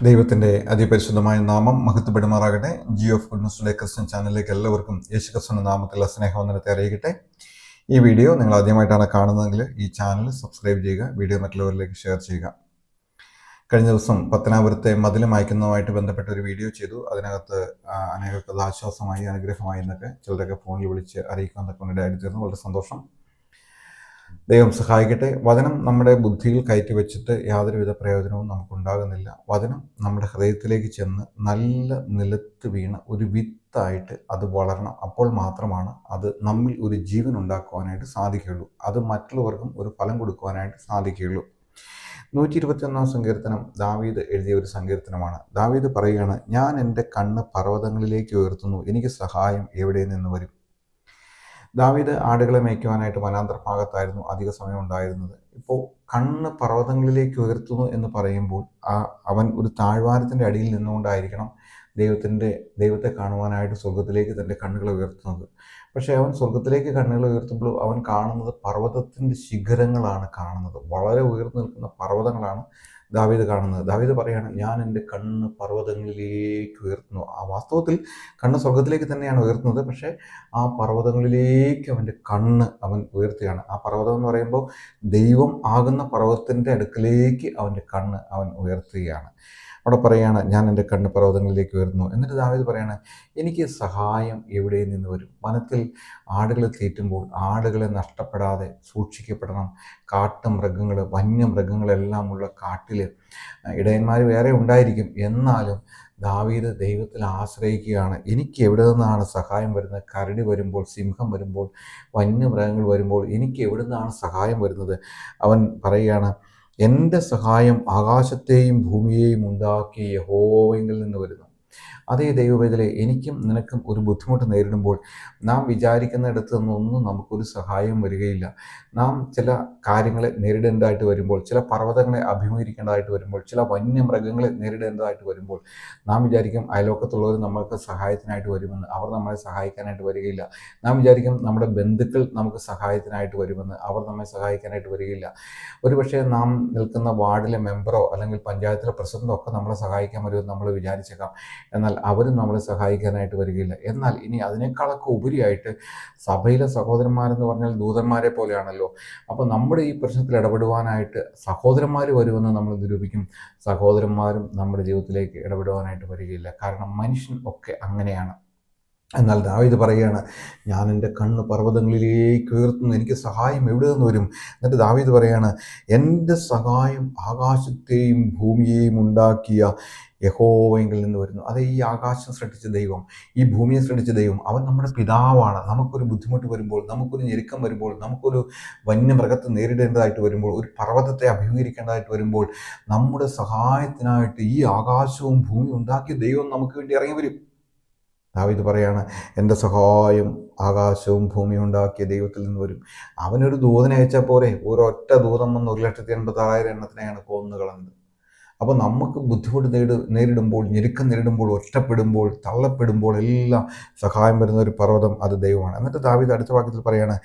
ദൈവത്തിൻ്റെ അതിപരിശുദ്ധമായ നാമം മഹത്വപ്പെടുമാറാകട്ടെ. Jio of goodness today Christian ചാനലിലേക്ക് എല്ലാവർക്കും യേശുക്രിസ്തുവിന്റെ നാമത്തിലുള്ള സ്നേഹവന്ദനത്തെ അറിയിക്കട്ടെ. ഈ വീഡിയോ നിങ്ങൾ ആദ്യമായിട്ടാണ് കാണുന്നതെങ്കിൽ ഈ ചാനൽ സബ്സ്ക്രൈബ് ചെയ്യുക, വീഡിയോ മറ്റുള്ളവരിലേക്ക് ഷെയർ ചെയ്യുക. കഴിഞ്ഞ ദിവസം പത്തനാപുരത്തെ മതിലും അയക്കുന്നതുമായിട്ട് ബന്ധപ്പെട്ട ഒരു വീഡിയോ ചെയ്തു. അതിനകത്ത് അനേകർക്ക് ആശ്വാസമായി, അനുഗ്രഹമായി എന്നൊക്കെ ചിലരൊക്കെ ഫോണിൽ വിളിച്ച് അറിയിക്കാൻ തക്ക ആയിത്തീർന്നു. വളരെ സന്തോഷം. ദൈവം സഹായിക്കട്ടെ. വചനം നമ്മുടെ ബുദ്ധിയിൽ കയറ്റി വെച്ചിട്ട് യാതൊരുവിധ പ്രയോജനവും നമുക്കുണ്ടാകുന്നില്ല. വചനം നമ്മുടെ ഹൃദയത്തിലേക്ക് ചെന്ന് നല്ല നിലത്ത് വീണ് ഒരു വിത്തായിട്ട് അത് വളരണം. അപ്പോൾ മാത്രമാണ് അത് നമ്മിൽ ഒരു ജീവൻ ഉണ്ടാക്കുവാനായിട്ട് സാധിക്കുകയുള്ളൂ. അത് മറ്റുള്ളവർക്കും ഒരു ഫലം കൊടുക്കുവാനായിട്ട് സാധിക്കുകയുള്ളൂ. 121 സങ്കീർത്തനം ദാവീദ് എഴുതിയ ഒരു സങ്കീർത്തനമാണ്. ദാവീദ് പറയുകയാണ്, ഞാൻ എൻ്റെ കണ്ണ് പർവ്വതങ്ങളിലേക്ക് ഉയർത്തുന്നു, എനിക്ക് സഹായം എവിടെ നിന്ന് വരും. ദാവീദ് ആടുകളെ മേയ്ക്കുവാനായിട്ട് വനാന്തർ ഭാഗത്തായിരുന്നു അധിക സമയം ഉണ്ടായിരുന്നത്. ഇപ്പോൾ കണ്ണ് പർവ്വതങ്ങളിലേക്ക് ഉയർത്തുന്നു എന്ന് പറയുമ്പോൾ അവൻ ഒരു താഴ്വാരത്തിൻ്റെ അടിയിൽ നിന്നുകൊണ്ടായിരിക്കണം ദൈവത്തെ കാണുവാനായിട്ട് സ്വർഗത്തിലേക്ക് തൻ്റെ കണ്ണുകൾ ഉയർത്തുന്നത്. പക്ഷേ അവൻ സ്വർഗത്തിലേക്ക് കണ്ണുകൾ ഉയർത്തുമ്പോൾ അവൻ കാണുന്നത് പർവ്വതത്തിൻ്റെ ശിഖരങ്ങളാണ് കാണുന്നത്. വളരെ ഉയർന്നു നിൽക്കുന്ന പർവ്വതങ്ങളാണ് ദാവീദ് കാണുന്നത്. ദാവീദ് പറയാണ്, ഞാൻ എൻ്റെ കണ്ണ് പർവ്വതങ്ങളിലേക്ക് ഉയർത്തുന്നു. ആ വാസ്തവത്തിൽ കണ്ണ് സ്വർഗത്തിലേക്ക് തന്നെയാണ് ഉയർത്തുന്നത്. പക്ഷേ ആ പർവ്വതങ്ങളിലേക്ക് അവൻ്റെ കണ്ണ് അവൻ ഉയർത്തുകയാണ്. ആ പർവ്വതം എന്ന് പറയുമ്പോൾ ദൈവം ആകുന്ന പർവ്വതത്തിൻ്റെ അടുക്കലേക്ക് അവൻ്റെ കണ്ണ് അവൻ ഉയർത്തുകയാണ്. അവിടെ പറയുകയാണ്, ഞാൻ എൻ്റെ കണ്ണ് പർവ്വതങ്ങളിലേക്ക് ഉയർത്തുന്നു. എന്നിട്ട് ദാവീദ് പറയാണ്, എനിക്ക് സഹായം എവിടെ നിന്ന് വരും. വനത്തിൽ ആടുകളെ തീറ്റുമ്പോൾ ആടുകളെ നഷ്ടപ്പെടാതെ സൂക്ഷിക്കപ്പെടണം. കാട്ടുമൃഗങ്ങൾ, വന്യമൃഗങ്ങളെല്ലാം ഉള്ള കാട്ടിൽ ഇടയന്മാർ വേറെ ഉണ്ടായിരിക്കും. എന്നാലും ദാവീദ് ദൈവത്തിൽ ആശ്രയിക്കുകയാണ്. എനിക്ക് എവിടെ നിന്നാണ് സഹായം വരുന്നത്? കരടി വരുമ്പോൾ, സിംഹം വരുമ്പോൾ, വന്യമൃഗങ്ങൾ വരുമ്പോൾ എനിക്ക് എവിടെ നിന്നാണ് സഹായം വരുന്നത്? അവൻ പറയുകയാണ്, എൻ്റെ സഹായം ആകാശത്തെയും ഭൂമിയെയും ഉണ്ടാക്കിയ യഹോവയിൽ നിന്ന് വരുന്നു. അതേ ദൈവവേദനയെ എനിക്കും നിനക്കും ഒരു ബുദ്ധിമുട്ട് നേരിടുമ്പോൾ നാം വിചാരിക്കുന്നിടത്ത് നിന്നൊന്നും നമുക്കൊരു സഹായം വരികയില്ല. നാം ചില കാര്യങ്ങളെ നേരിടേണ്ടതായിട്ട് വരുമ്പോൾ, ചില പർവ്വതങ്ങളെ അഭിമുഖീകരിക്കേണ്ടതായിട്ട് വരുമ്പോൾ, ചില വന്യമൃഗങ്ങളെ നേരിടേണ്ടതായിട്ട് വരുമ്പോൾ നാം വിചാരിക്കും അയലോക്കത്തുള്ളവർ നമ്മൾക്ക് സഹായത്തിനായിട്ട് വരുമെന്ന്. അവർ നമ്മളെ സഹായിക്കാനായിട്ട് വരികയില്ല. നാം വിചാരിക്കും നമ്മുടെ ബന്ധുക്കൾ നമുക്ക് സഹായത്തിനായിട്ട് വരുമെന്ന്. അവർ നമ്മെ സഹായിക്കാനായിട്ട് വരികയില്ല. ഒരുപക്ഷെ നാം നിൽക്കുന്ന വാർഡിലെ മെമ്പറോ അല്ലെങ്കിൽ പഞ്ചായത്തിലെ പ്രസിഡന്റോ ഒക്കെ നമ്മളെ സഹായിക്കാൻ വരുമെന്ന് നമ്മൾ വിചാരിച്ചേക്കാം. എന്നാൽ അവരും നമ്മളെ സഹായിക്കാനായിട്ട് വരികയില്ല. എന്നാൽ ഇനി അതിനേക്കാളൊക്കെ ഉപരിയായിട്ട് സഭയിലെ സഹോദരന്മാരെന്ന് പറഞ്ഞാൽ ദൂതന്മാരെ പോലെയാണല്ലോ. അപ്പോൾ നമ്മുടെ ഈ പ്രശ്നത്തിൽ ഇടപെടുവാനായിട്ട് സഹോദരന്മാർ വരുമെന്ന് നമ്മൾ നിരൂപിക്കും. സഹോദരന്മാരും നമ്മുടെ ജീവിതത്തിലേക്ക് ഇടപെടുവാനായിട്ട് വരികയില്ല. കാരണം മനുഷ്യൻ ഒക്കെ അങ്ങനെയാണ്. എന്നാൽ ദാവീദ് പറയുകയാണ്, ഞാൻ എൻ്റെ കണ്ണ് പർവ്വതങ്ങളിലേക്ക് ഉയർത്തുന്നു, എനിക്ക് സഹായം എവിടെ നിന്ന് വരും? എന്നിട്ട് ദാവീദ് പറയുകയാണ്, എൻ്റെ സഹായം ആകാശത്തെയും ഭൂമിയെയും ഉണ്ടാക്കിയ യഹോവയിൽ നിന്ന് വരുന്നു. അത് ഈ ആകാശം സൃഷ്ടിച്ച ദൈവം, ഈ ഭൂമിയെ സൃഷ്ടിച്ച ദൈവം, അവൻ നമ്മുടെ പിതാവാണ്. നമുക്കൊരു ബുദ്ധിമുട്ട് വരുമ്പോൾ, നമുക്കൊരു ഞെരുക്കം വരുമ്പോൾ, നമുക്കൊരു വന്യമൃഗത്തെ നേരിടേണ്ടതായിട്ട് വരുമ്പോൾ, ഒരു പർവ്വതത്തെ അഭിമുഖീകരിക്കേണ്ടതായിട്ട് വരുമ്പോൾ നമ്മുടെ സഹായത്തിനായിട്ട് ഈ ആകാശവും ഭൂമിയും ഉണ്ടാക്കിയ ദൈവം നമുക്ക് വേണ്ടി ഇറങ്ങി വരും. ദാവീദ് പറയാണ്, എൻ്റെ സഹായം ആകാശവും ഭൂമിയും ഉണ്ടാക്കിയ ദൈവത്തിൽ നിന്ന് വരും. അവനൊരു ദൂതനെ അയച്ചാൽ പോരെ? ഒരൊറ്റ ദൂതം വന്ന് 1,86,000 എണ്ണത്തിനെയാണ് കൊന്നു കളഞ്ഞത്. അപ്പോൾ നമുക്ക് ബുദ്ധിമുട്ട് നേരിടുമ്പോൾ, ഞെരുക്കം നേരിടുമ്പോൾ, ഒറ്റപ്പെടുമ്പോൾ, തള്ളപ്പെടുമ്പോൾ എല്ലാം സഹായം വരുന്ന ഒരു പർവ്വതം അത് ദൈവമാണ്. എന്നിട്ട് ദാവീദ് അടുത്ത വാക്യത്തിൽ പറയാണ്,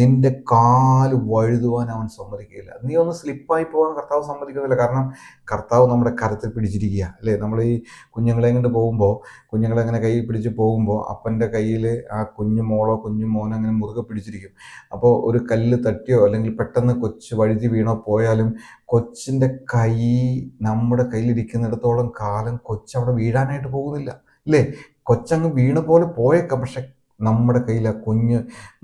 നിന്റെ കാല് വഴുതുവാൻ അവൻ സമ്മതിക്കില്ല. നീ ഒന്ന് സ്ലിപ്പായി പോകാൻ കർത്താവ് സമ്മതിക്കുന്നില്ല. കാരണം കർത്താവ് നമ്മുടെ കരത്തിൽ പിടിച്ചിരിക്കുക അല്ലേ. നമ്മൾ ഈ കുഞ്ഞുങ്ങളെ കൊണ്ട് പോകുമ്പോൾ, കുഞ്ഞുങ്ങളെ അങ്ങനെ കൈ പിടിച്ച് പോകുമ്പോൾ അപ്പൻ്റെ കയ്യിൽ ആ കുഞ്ഞു മോളോ കുഞ്ഞു മോനോ അങ്ങനെ മുറുകെ പിടിച്ചിരിക്കും. അപ്പോൾ ഒരു കല്ല് തട്ടിയോ അല്ലെങ്കിൽ പെട്ടെന്ന് കൊച്ച് വഴുതി വീണോ പോയാലും കൊച്ചിൻ്റെ കൈ നമ്മുടെ കയ്യിലിരിക്കുന്നിടത്തോളം കാലം കൊച്ചവിടെ വീഴാനായിട്ട് പോകുന്നില്ല അല്ലേ. കൊച്ചങ്ങ് വീണ പോലെ പോയേക്കാം, പക്ഷെ നമ്മുടെ കയ്യിൽ ആ കുഞ്ഞ്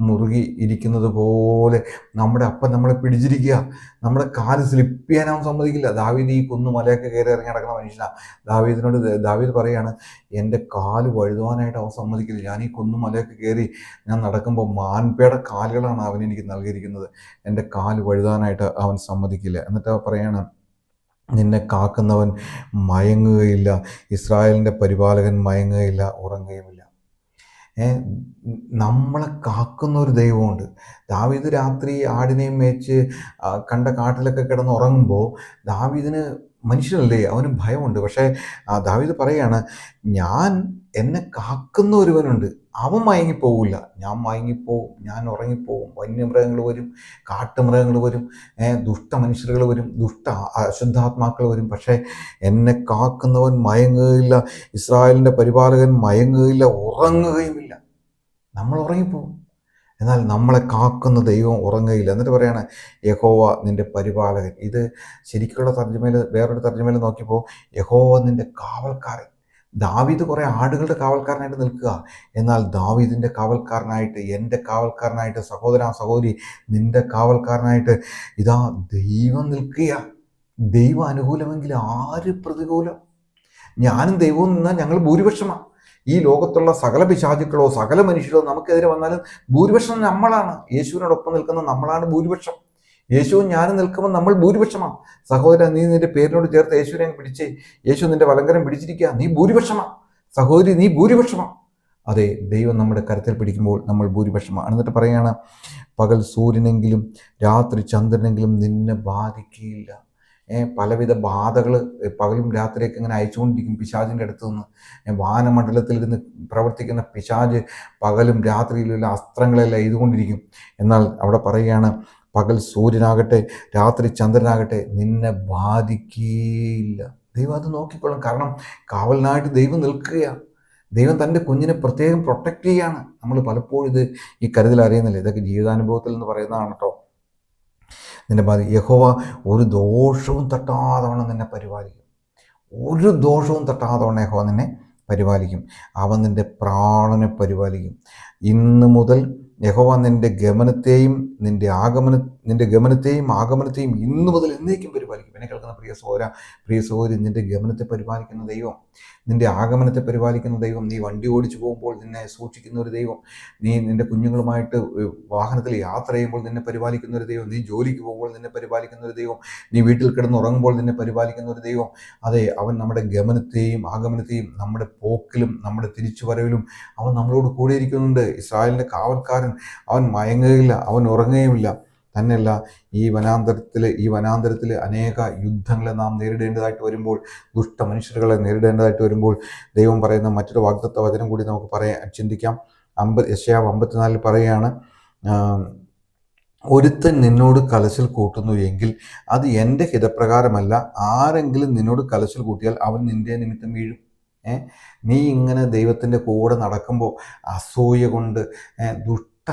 മുറുകി ഇരിക്കുന്നത് പോലെ നമ്മുടെ അപ്പൻ നമ്മളെ പിടിച്ചിരിക്കുക. നമ്മുടെ കാല് സ്ലിപ്പ് ചെയ്യാനാവും സമ്മതിക്കില്ല. ദാവീദ് ഈ മലയൊക്കെ കയറി ഇറങ്ങി നടക്കുന്ന മനുഷ്യനാണ്. ദാവീദ് പറയാണ്, എൻ്റെ കാല് വഴുതുവാനായിട്ട് അവൻ സമ്മതിക്കില്ല. ഞാൻ ഈ മലയൊക്കെ കയറി ഞാൻ നടക്കുമ്പോൾ മാൻപേടെ കാലുകളാണ് അവൻ എനിക്ക് നൽകിയിരിക്കുന്നത്. എൻ്റെ കാല് വഴുതാനായിട്ട് അവൻ സമ്മതിക്കില്ല. എന്നിട്ട് പറയാണ്, നിന്നെ കാക്കുന്നവൻ മയങ്ങുകയില്ല, ഇസ്രായേലിൻ്റെ പരിപാലകൻ മയങ്ങുകയില്ല, ഉറങ്ങുകയുമില്ല. നമ്മളെ കാക്കുന്ന ഒരു ദൈവമുണ്ട്. ദാവീദ് രാത്രി ആടിനെയും മേച്ച് കണ്ട കാട്ടിലൊക്കെ കിടന്നുറങ്ങുമ്പോൾ ദാവീദിന് മനുഷ്യനല്ലേ, അവന് ഭയമുണ്ട്. പക്ഷേ ദാവീദ് പറയാണ്, എന്നെ കാക്കുന്ന ഒരുവനുണ്ട്, അവൻ മയങ്ങിപ്പോകില്ല. ഞാൻ മയങ്ങിപ്പോവും, ഞാൻ ഉറങ്ങിപ്പോവും. വന്യമൃഗങ്ങൾ വരും, കാട്ടുമൃഗങ്ങൾ വരും, ദുഷ്ട മനുഷ്യരുകൾ വരും, അശുദ്ധാത്മാക്കൾ വരും. പക്ഷേ എന്നെ കാക്കുന്നവൻ മയങ്ങുകയില്ല, ഇസ്രായേലിൻ്റെ പരിപാലകൻ മയങ്ങുകയില്ല, ഉറങ്ങുകയുമില്ല. നമ്മൾ ഉറങ്ങിപ്പോവും, എന്നാൽ നമ്മളെ കാക്കുന്ന ദൈവം ഉറങ്ങുകയില്ല. എന്നിട്ട് പറയാണ് യഹോവ നിൻ്റെ പരിപാലകൻ. ഇത് ശരിക്കുള്ള തർജ്ജമയിൽ, വേറൊരു തർജ്ജമയിൽ നോക്കിയപ്പോൾ യഹോവ നിൻ്റെ കാവൽക്കാരൻ. ദാവീദ് കുറേ ആടുകളുടെ കാവൽക്കാരനായിട്ട് നിൽക്കുക, എന്നാൽ ദാവീദിൻ്റെ കാവൽക്കാരനായിട്ട്, എൻ്റെ കാവൽക്കാരനായിട്ട്, സഹോദരി നിൻ്റെ കാവൽക്കാരനായിട്ട് ഇതാ ദൈവം നിൽക്കുക. ദൈവം അനുകൂലമെങ്കിൽ ആര് പ്രതികൂലം? ഞാനും ദൈവവും നിന്നാൽ ഞങ്ങൾ ഭൂരിപക്ഷമാണ്. ഈ ലോകത്തുള്ള സകല പിശാചുക്കളോ സകല മനുഷ്യരോ നമുക്കെതിരെ വന്നാലും ഭൂരിപക്ഷം നമ്മളാണ്. യേശുവിനോടൊപ്പം നിൽക്കുന്ന നമ്മളാണ് ഭൂരിപക്ഷം. യേശുവും ഞാനും നിൽക്കുമ്പോൾ നമ്മൾ ഭൂരിപക്ഷമാണ്. സഹോദരൻ, നീ നിന്റെ പേരിനോട് ചേർത്ത് യേശുവിനെ പിടിച്ചേ. യേശു നിന്റെ വലങ്കരം പിടിച്ചിരിക്കുക, നീ ഭൂരിപക്ഷമാണ്. സഹോദരി, നീ ഭൂരിപക്ഷമാണ്. അതെ, ദൈവം നമ്മുടെ കരത്തിൽ പിടിക്കുമ്പോൾ നമ്മൾ ഭൂരിപക്ഷമാണ്. എന്നിട്ട് പറയുകയാണ്, പകൽ സൂര്യനെങ്കിലും രാത്രി ചന്ദ്രനെങ്കിലും നിന്നെ ബാധിക്കുകയില്ല. പലവിധ ബാധകൾ പകലും രാത്രിയൊക്കെ ഇങ്ങനെ അയച്ചുകൊണ്ടിരിക്കും പിശാചിൻ്റെ അടുത്ത് നിന്ന്. വാനമണ്ഡലത്തിൽ ഇരുന്ന് പ്രവർത്തിക്കുന്ന പിശാച് പകലും രാത്രിയിലുള്ള അസ്ത്രങ്ങളെല്ലാം ഇതുകൊണ്ടിരിക്കും. എന്നാൽ അവിടെ പറയുകയാണ്, പകൽ സൂര്യനാകട്ടെ രാത്രി ചന്ദ്രനാകട്ടെ നിന്നെ ബാധിക്കുകയില്ല. ദൈവം അത് നോക്കിക്കൊള്ളും. കാരണം കാവലിനായിട്ട് ദൈവം നിൽക്കുകയാണ്. ദൈവം തൻ്റെ കുഞ്ഞിനെ പ്രത്യേകം പ്രൊട്ടക്റ്റ് ചെയ്യുകയാണ്. നമ്മൾ പലപ്പോഴും ഈ കരുതൽ അറിയുന്നില്ല. ഇതൊക്കെ ജീവിതാനുഭവത്തിൽ നിന്ന് പറയുന്നതാണ് കേട്ടോ. നിന്നെ യഹോവ ഒരു ദോഷവും തട്ടാതവണ്ണം നിന്നെ പരിപാലിക്കും. ഒരു ദോഷവും തട്ടാതവണ്ണം യഹോവ നിന്നെ പരിപാലിക്കും. അവൻ നിൻ്റെ പ്രാണനെ പരിപാലിക്കും. ഇന്ന് മുതൽ യഹോവ നിൻ്റെ ഗമനത്തെയും നിൻ്റെ ഗമനത്തെയും ആഗമനത്തെയും ഇന്നു മുതൽ എന്നേക്കും പരിപാലിക്കും. എന്നെ കേൾക്കുന്ന പ്രിയ സഹോദരി, നിൻ്റെ ഗമനത്തെ പരിപാലിക്കുന്ന ദൈവം, നിൻ്റെ ആഗമനത്തെ പരിപാലിക്കുന്ന ദൈവം, നീ വണ്ടി ഓടിച്ചു പോകുമ്പോൾ നിന്നെ സൂക്ഷിക്കുന്ന ഒരു ദൈവം, നീ നിൻ്റെ കുഞ്ഞുങ്ങളുമായിട്ട് വാഹനത്തിൽ യാത്ര ചെയ്യുമ്പോൾ നിന്നെ പരിപാലിക്കുന്ന ഒരു ദൈവം, നീ ജോലിക്ക് പോകുമ്പോൾ നിന്നെ പരിപാലിക്കുന്ന ഒരു ദൈവം, നീ വീട്ടിൽ കിടന്ന് ഉറങ്ങുമ്പോൾ നിന്നെ പരിപാലിക്കുന്ന ഒരു ദൈവം. അതെ, അവൻ നമ്മുടെ ഗമനത്തെയും ആഗമനത്തെയും, നമ്മുടെ പോക്കിലും നമ്മുടെ തിരിച്ചുവരവിലും അവൻ നമ്മളോട് കൂടെ ഇരിക്കുന്നുണ്ട്. ഇസ്രായേലിൻ്റെ കാവൽക്കാരൻ, അവൻ മയങ്ങുകയില്ല, അവൻ ഉറങ്ങുകയുമില്ല. തന്നെയല്ല, ഈ വനാന്തരത്തിൽ അനേക യുദ്ധങ്ങളെ നാം നേരിടേണ്ടതായിട്ട് വരുമ്പോൾ, ദുഷ്ട മനുഷ്യരുകളെ നേരിടേണ്ടതായിട്ട് വരുമ്പോൾ ദൈവം പറയുന്ന മറ്റൊരു വാഗ്ദത്ത വചനം കൂടി നമുക്ക് ചിന്തിക്കാം. യെശയ്യാവ് 54 പറയുകയാണ്, ഒരുത്തൻ നിന്നോട് കലശൽ കൂട്ടുന്നു എങ്കിൽ അത് എൻ്റെ ഹിതപ്രകാരമല്ല. ആരെങ്കിലും നിന്നോട് കലശൽ കൂട്ടിയാൽ അവൻ നിൻ്റെ നിമിത്തം വീഴും. നീ ഇങ്ങനെ ദൈവത്തിൻ്റെ കൂടെ നടക്കുമ്പോൾ അസൂയ കൊണ്ട്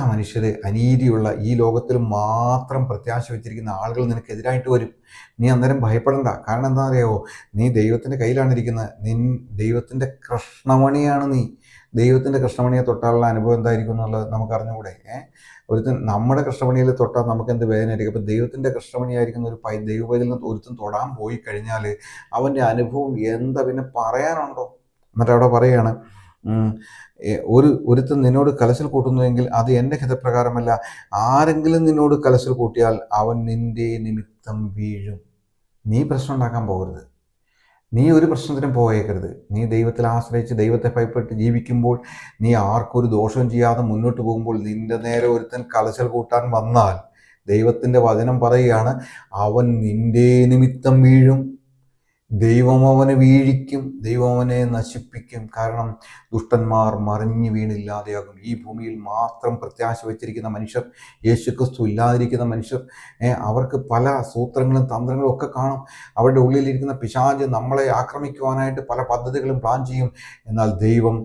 മനുഷ്യർ, അനീതിയുള്ള ഈ ലോകത്തിൽ മാത്രം പ്രത്യാശ വെച്ചിരിക്കുന്ന ആളുകൾ നിനക്കെതിരായിട്ട് വരും. നീ അന്നേരം ഭയപ്പെടണ്ട. കാരണം എന്താ അറിയാവോ? നീ ദൈവത്തിൻ്റെ കയ്യിലാണ് ഇരിക്കുന്നത്. ദൈവത്തിൻ്റെ കൃഷ്ണമണിയാണ് നീ. ദൈവത്തിൻ്റെ കൃഷ്ണമണിയെ തൊട്ടാലുള്ള അനുഭവം എന്തായിരിക്കും എന്നുള്ളത് നമുക്ക് അറിഞ്ഞുകൂടെ? ഒരുത്തൻ നമ്മുടെ കൃഷ്ണമണിയിൽ തൊട്ടാൽ നമുക്ക് എന്ത് വേദനയായിരിക്കും? അപ്പം ദൈവത്തിൻ്റെ കൃഷ്ണമണിയായിരിക്കുന്ന ഒരു ദൈവപൈതലിനെ ഒരുത്തൻ തൊടാൻ പോയി കഴിഞ്ഞാൽ അവൻ്റെ അനുഭവം എന്താ പിന്നെ പറയാനുണ്ടോ? എന്നിട്ട് അവിടെ പറയുകയാണ്, ഒരുത്തൻ നിന്നോട് കലശൽ കൂട്ടുന്നുവെങ്കിൽ അത് എൻ്റെ ഹിതപ്രകാരമല്ല. ആരെങ്കിലും നിന്നോട് കലശൽ കൂട്ടിയാൽ അവൻ നിൻ്റെ നിമിത്തം വീഴും. നീ പ്രശ്നം ഉണ്ടാക്കാൻ പോകരുത്. നീ ഒരു പ്രശ്നത്തിനും പോയേക്കരുത്. നീ ദൈവത്തിൽ ആശ്രയിച്ച് ദൈവത്തെ ഭയപ്പെട്ട് ജീവിക്കുമ്പോൾ, നീ ആർക്കൊരു ദോഷവും ചെയ്യാതെ മുന്നോട്ട് പോകുമ്പോൾ നിൻ്റെ നേരെ ഒരുത്തൻ കലശൽ കൂട്ടാൻ വന്നാൽ ദൈവത്തിൻ്റെ വചനം പറയുകയാണ്, അവൻ നിൻ്റെ നിമിത്തം വീഴും. ദൈവം അവനെ വീഴിക്കും, ദൈവം അവനെ നശിപ്പിക്കും. കാരണം ദുഷ്ടന്മാർ മറിഞ്ഞു വീണില്ലാതെയാകും. ഈ ഭൂമിയിൽ മാത്രം പ്രത്യാശ വെച്ചിരിക്കുന്ന മനുഷ്യർ, യേശുക്രിസ്തു ഇല്ലാതിരിക്കുന്ന മനുഷ്യർ, അവർക്ക് പല സൂത്രങ്ങളും തന്ത്രങ്ങളും ഒക്കെ കാണും. അവരുടെ ഉള്ളിലിരിക്കുന്ന പിശാച് നമ്മളെ ആക്രമിക്കുവാനായിട്ട് പല പദ്ധതികളും പ്ലാൻ ചെയ്യും. എന്നാൽ ദൈവം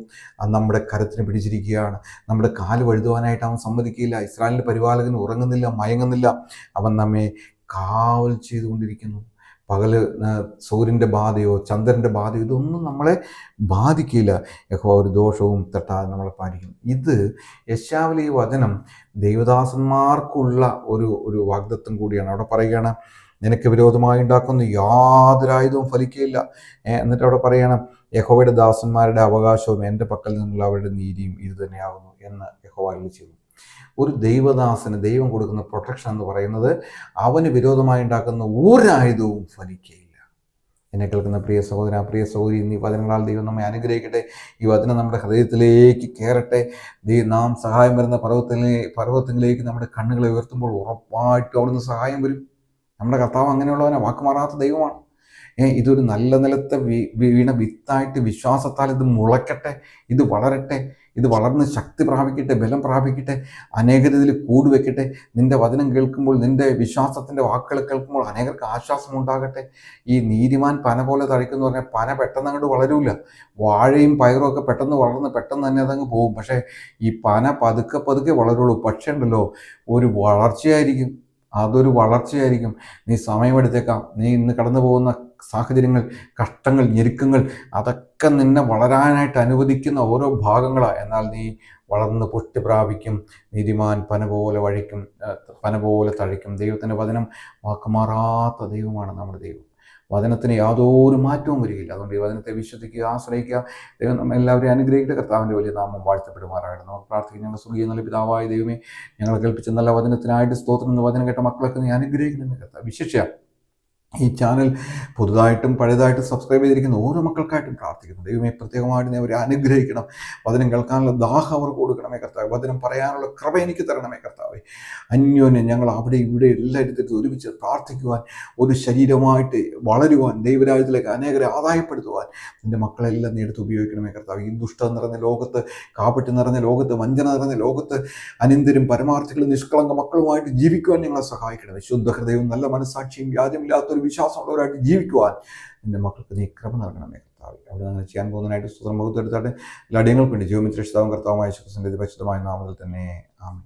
നമ്മുടെ കരത്തിന് പിടിച്ചിരിക്കുകയാണ്. നമ്മുടെ കാല് വഴുതുവാനായിട്ട് അവൻ സമ്മതിക്കില്ല. ഇസ്രായേലിൻ്റെ പരിപാലകൻ ഉറങ്ങുന്നില്ല, മയങ്ങുന്നില്ല. അവൻ നമ്മെ കാവൽ ചെയ്തുകൊണ്ടിരിക്കുന്നു. പകല് സൂര്യൻ്റെ ബാധയോ ചന്ദ്രൻ്റെ ബാധയോ ഇതൊന്നും നമ്മളെ ബാധിക്കില്ല. യഹോവ ഒരു ദോഷവും തട്ടാതെ നമ്മളെ പാലിക്കും. ഇത് യെശയ്യാവിലെ ഈ വചനം ദൈവദാസന്മാർക്കുള്ള ഒരു വാഗ്ദത്തം കൂടിയാണ്. അവിടെ പറയുകയാണ്, നിനക്ക് വിരോധമായി ഉണ്ടാക്കുന്ന യാതൊരു ആയുധവും ഫലിക്കുകയില്ല. എന്നിട്ട് അവിടെ പറയുകയാണ്, യഹോവയുടെ ദാസന്മാരുടെ അവകാശവും എൻ്റെ പക്കൽ നിന്നുള്ള അവരുടെ നീതിയും ഇത് തന്നെയാകുന്നു എന്ന് യഹോവ അരുളി ചെയ്തു. ഒരു ദൈവദാസന് ദൈവം കൊടുക്കുന്ന പ്രൊട്ടക്ഷൻ എന്ന് പറയുന്നത് അവന് വിരോധമായി ഉണ്ടാക്കുന്ന ഒരായുധവും ഫലിക്കുകയില്ല. എന്നെ കേൾക്കുന്ന പ്രിയ സഹോദര, പ്രിയ സഹോദരി, ഈ വചനങ്ങളാൽ ദൈവം നമ്മെ അനുഗ്രഹിക്കട്ടെ. ഈ വചനം നമ്മുടെ ഹൃദയത്തിലേക്ക് കയറട്ടെ. നാം സഹായം വരുന്ന പർവ്വതത്തിലേക്ക് നമ്മുടെ കണ്ണുകളെ ഉയർത്തുമ്പോൾ ഉറപ്പായിട്ടും അവിടുന്ന് സഹായം വരും. നമ്മുടെ കർത്താവ് അങ്ങനെയുള്ളവനെ വാക്കുമാറാത്ത ദൈവമാണ്. ഇതൊരു നല്ല നിലത്തെ വീണ വിത്തായിട്ട് വിശ്വാസത്താൽ ഇത് മുളയ്ക്കട്ടെ, ഇത് വളരട്ടെ, ഇത് വളർന്ന് ശക്തി പ്രാപിക്കട്ടെ, ബലം പ്രാപിക്കട്ടെ, അനേകർ ഇതിൽ കൂടുവെക്കട്ടെ. നിന്റെ വചനം കേൾക്കുമ്പോൾ, നിന്റെ വിശ്വാസത്തിൻ്റെ വാക്കുകൾ കേൾക്കുമ്പോൾ അനേകർക്ക് ആശ്വാസം ഉണ്ടാകട്ടെ. ഈ നീതിമാൻ പന പോലെ തഴയ്ക്കുന്നു പറഞ്ഞാൽ പന പെട്ടെന്ന് അങ്ങോട്ട് വളരൂല. വാഴയും പയറും ഒക്കെ പെട്ടെന്ന് വളർന്ന് പെട്ടെന്ന് തന്നെ അതങ്ങ് പോകും. പക്ഷേ ഈ പന പതുക്കെ പതുക്കെ വളരുള്ളൂ. പക്ഷേ ഉണ്ടല്ലോ, ഒരു വളർച്ചയായിരിക്കും. അതൊരു വളർച്ചയായിരിക്കും. നീ സമയമെടുത്തേക്കാം. നീ ഇന്ന് കടന്നു പോകുന്ന സാഹചര്യങ്ങൾ, കഷ്ടങ്ങൾ, ഞെരുക്കങ്ങൾ, അതൊക്കെ നിന്നെ വളരാനായിട്ട് അനുവദിക്കുന്ന ഓരോ ഭാഗങ്ങളാണ്. എന്നാൽ നീ വളർന്ന് പുഷ്ടി പ്രാപിക്കും. നീതിമാൻ പന പോലെ വഴിക്കും, പന പോലെ തഴയ്ക്കും. ദൈവത്തിൻ്റെ വചനം വാക്കുമാറാത്ത ദൈവമാണ് നമ്മുടെ ദൈവം. വചനത്തിന് യാതൊരു മാറ്റവും വരികയില്ല. അതുകൊണ്ട് ഈ വചനത്തെ വിശ്വസിക്കുക, ആശ്രയിക്കുക. ദൈവം നമ്മെ എല്ലാവരെയും അനുഗ്രഹിക്കട്ടെ. കർത്താവിൻ്റെ വലിയ നാമം വാഴ്ത്തപ്പെടുമാറാകട്ടെ. നമുക്ക് പ്രാർത്ഥിക്കും. ഞങ്ങളുടെ സ്വർഗീയ നല്ല പിതാവായ ദൈവമേ, ഞങ്ങളെ കേൾപ്പിച്ച നല്ല വചനത്തിനായിട്ട് സ്തോത്രം. എന്ന് വചനം കേട്ട മക്കളൊക്കെ നീ അനുഗ്രഹിക്കണമെന്ന് കർത്താവ്. വിശേഷിച്ച ഈ ചാനൽ പുതുതായിട്ടും പഴയതായിട്ടും സബ്സ്ക്രൈബ് ചെയ്തിരിക്കുന്ന ഓരോ മക്കൾക്കായിട്ടും പ്രാർത്ഥിക്കുന്നു. ദൈവമേ, പ്രത്യേകമായിട്ട് നീ അവരെ അനുഗ്രഹിക്കണം. വചനം കേൾക്കാനുള്ള ദാഹം അവർക്ക് കൊടുക്കണമേ കർത്താവ്. വചനം പറയാനുള്ള കൃപ എനിക്ക് തരണമേ കർത്താവേ. അന്യോന്യം ഞങ്ങൾ അവിടെ ഇവിടെ എല്ലായിടത്തും ഒരുമിച്ച് പ്രാർത്ഥിക്കുവാൻ, ഒരു ശരീരമായിട്ട് വളരുവാൻ, ദൈവരാജ്യത്തിലേക്ക് അനേകരെ ആദായപ്പെടുത്തുവാൻ നിൻ്റെ മക്കളെല്ലാം നീ എടുത്ത് ഉപയോഗിക്കണമേ കർത്താവ്. ഈ ദുഷ്ടത നിറഞ്ഞ ലോകത്ത്, കാപ്പറ്റ് നിറഞ്ഞ ലോകത്ത്, വഞ്ചന നിറഞ്ഞ ലോകത്ത് അനിന്ദരും പരമാർത്ഥികളും നിഷ്കളങ്ക മക്കളുമായിട്ട് ജീവിക്കുവാൻ ഞങ്ങളെ സഹായിക്കണമേ. ശുദ്ധ ഹൃദയവും നല്ല മനസ്സാക്ഷിയും വ്യാജമില്ലാത്തൊരു വിശ്വാസമുള്ളവരായിട്ട് ജീവിക്കുവാൻ നിന്റെ മക്കൾക്ക് നീ കൃപ നൽകണമേ കർത്താവ്. അവിടെ നിങ്ങൾ ചെയ്യാൻ പോകുന്നതിനായിട്ട് സ്തോത്രം. മുഖത്തെടുത്തായിട്ട് എല്ലാ അടിയങ്ങൾക്ക് വേണ്ടി ജീവമിത്ര രക്ഷിതാവും കർത്താവുമായ യേശുക്രിസ്തുവിന്റെ പരിശുദ്ധമായ നാമത്തിൽ തന്നെ ആമേൻ.